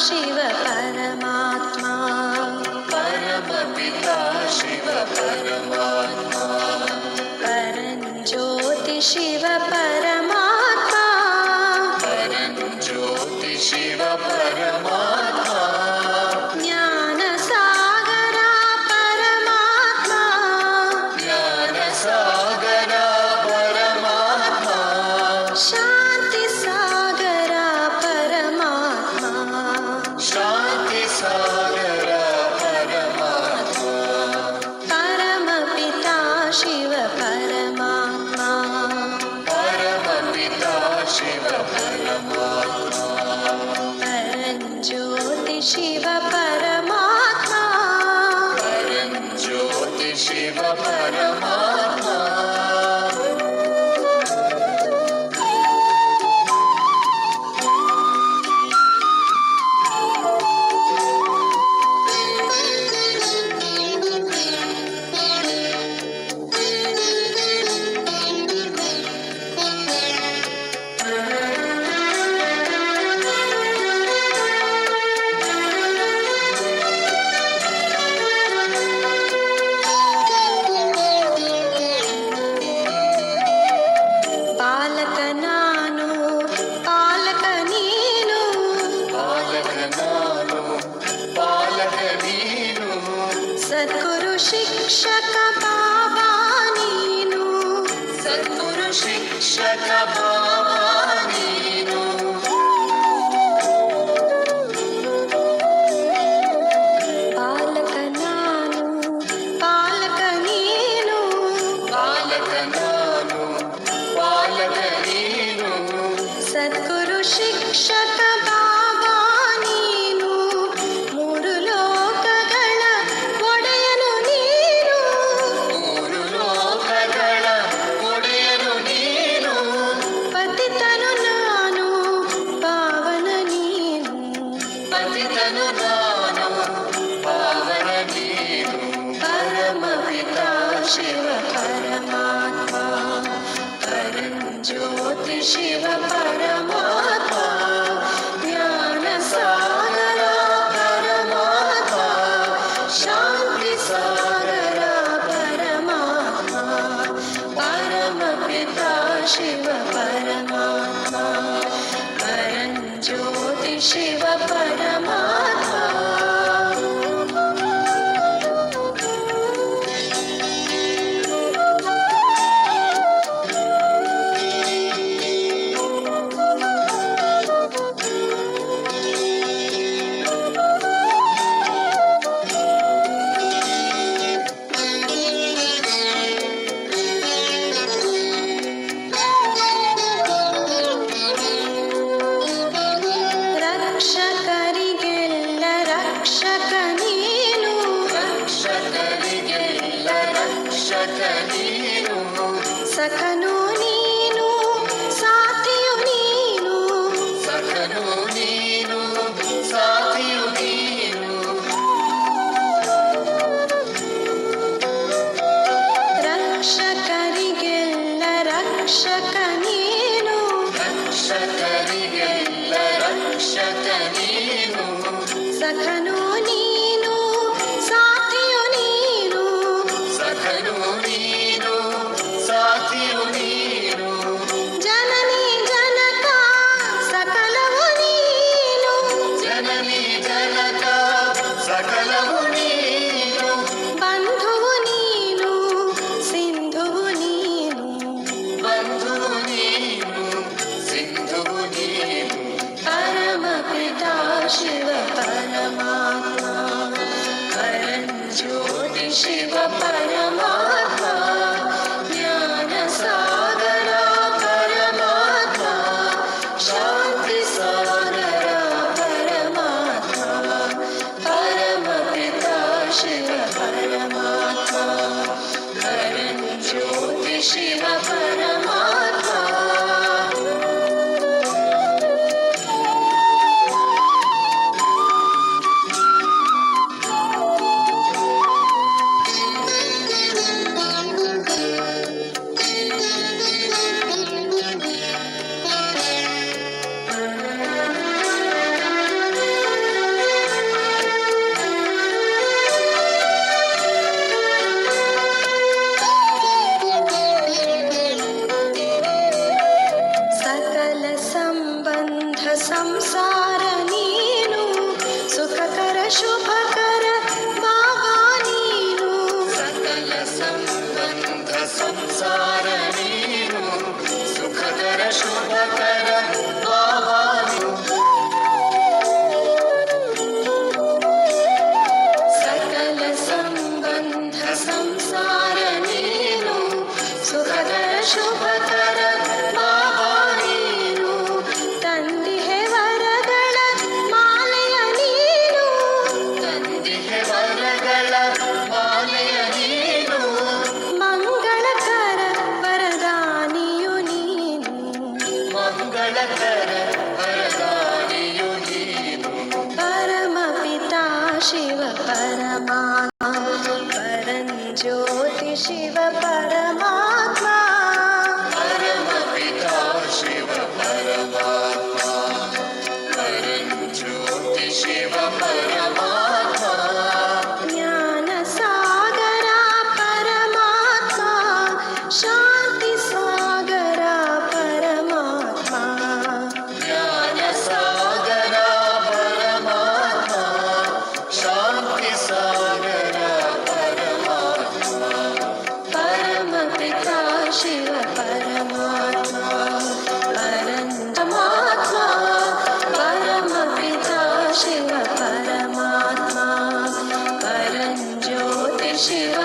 ಶಿವ ಪರಮಾತ್ಮ ಪರಮಪಿತಾ ಶಿವ ಪರಮಾತ್ಮ ಪರಂಜ್ಯೋತಿ ಶಿವ ಪರಮಾತ್ಮ ಪರಂಜ್ಯೋತಿ ಶಿವ ಪರಮಾತ್ಮ ಜ್ಞಾನ ಸಾಗರ ಪರಮಾತ್ಮ ಜ್ಞಾನ ಸಾಗರ ಪರಮಾತ್ಮ ಶಾಂತಿ ಸಾಗರ ಪರಮಾತ್ಮ ಶಾಂತಿ ಸಾಗರ ಪರಮಾತ್ಮ ಪರಮಪಿತಾ ಶಿವ ಪರಮಾತ್ಮ ಪರಮಪಿತಾ ಶಿವ ಪರಮಾತ್ಮ ಪರಂಜ್ಯೋತಿ ಶಿವ ಪರಮಾತ್ಮ ಪರಂಜ್ಯೋತಿ ಶಿವ ಪರಮಾತ್ಮ ಪಾಲಕ ನಾನು ಪಾಲಕ ನೀನು ಪಾಲಕ ನಾನು ಪಾಲಕ ನೀನು ಸದ್ಗುರು ಶಿಕ್ಷಕ ಬಾಬಾ ನೀನು ಸದ್ಗುರು ಶಿಕ್ಷಕ ಬಾಬಾ ನೀನು ಪಾಲಕ ನಾನು ಪಾಲಕ ನೀನು ಪಾಲಕ ನಾನು ಪಾಲಕ ನೀನು ಸದ್ಗುರು ಶಿಕ್ಷಕ ಬಾಬಾ ನೀನು ಮೂರು ಲೋಕಗಳ ಒಡೆಯನು ನೀನು ಮೂರು ಲೋಕಗಳ ಒಡೆಯನು ನೀನು ಪತಿತನು ನಾನು ಪಾವನ ನೀನು ಪತಿತನು ನಾನು ಪಾವನ ನೀನು ಪರಮಪಿತಾ ಶಿವ ಪರಮಾತ್ಮ ಪರಂಜ್ಯೋತಿ ಶಿವ ಪರಮಾತ್ಮ ಜ್ಞಾನ ಸಾಗರ ಪರಮಾತ್ಮ ಶಾಂತಿ ಸಾಗರ ಪರಮಾತ್ಮ ಪರಮಪಿತಾ ಶಿವ ಪರಮಾತ್ಮ ಪರಂಜ್ಯೋತಿ ಶಿವ ಪರಮಾತ್ಮ ರಕ್ಷಕರಿಗೆಲ್ಲ ರಕ್ಷಕ ನೀನು ರಕ್ಷಕರಿಗೆಲ್ಲ ರಕ್ಷಕ ನೀನು ಸಖನು ನೀನು ಸಾಥಿಯು ನೀನು ಸಖನು ನೀನು ಸಾಥಿಯು ನೀನು ರಕ್ಷಕರಿಗೆಲ್ಲ ರಕ್ಷಕ ನೀನು ರಕ್ಷಕರಿಗೆಲ್ಲ ರಕ್ಷಕ ನೀನು ಸಖನು ನೀನು ಸಾಥಿಯು ನೀನು ಸಖನು ನೀನು ಸಾಥಿಯು ನೀನು ಜನನಿ ಜನಕ ಸಕಲವು ನೀನು ಜನನಿ ಜನಕ ಸಕಲವು ನೀನು ಬಂಧುವು ನೀನು ಸಿಂಧುವು ನೀನು ಬಂಧುವು ನೀನು ಸಿಂಧುವು ನೀನು ಪರಮಪಿತಾ ಶಿವ ಪರಮಾತ್ಮ ಪರಂಜ್ಯೋತಿ ಶಿವ ಪರಮಾತ್ಮ ಜ್ಞಾನ ಸಾಗರ ಪರಮಾತ್ಮ ಶಾಂತಿ ಸಾಗರ ಪರಮಾತ್ಮ ಪರಮಪಿತಾ ಶಿವ ಪರಮಾತ್ಮ ಪರಂಜ್ಯೋತಿ ಶಿವ ಪರಮಾತ್ಮ ಶಿವ ಪರಮಾತ್ಮ ಪರಂಜ್ಯೋತಿ ಶಿವ ಪರಮಾತ್ಮ परमपिता शिव परमात्मा परञ्ज्योति शिव परमात्मा ಜ್ಞಾನ ಸಾಗರ ಪರಮಾತ್ಮ ಶಾಂತಿ ಸಾಗರ ಪರಮಾತ್ಮ ज्ञानसागर परमात्मा शान्तिसागर परमात्मा परमपिता शिव परमात्मा परमात्मा परमपिता शिव परमात्मा परञ्ज्योति शिव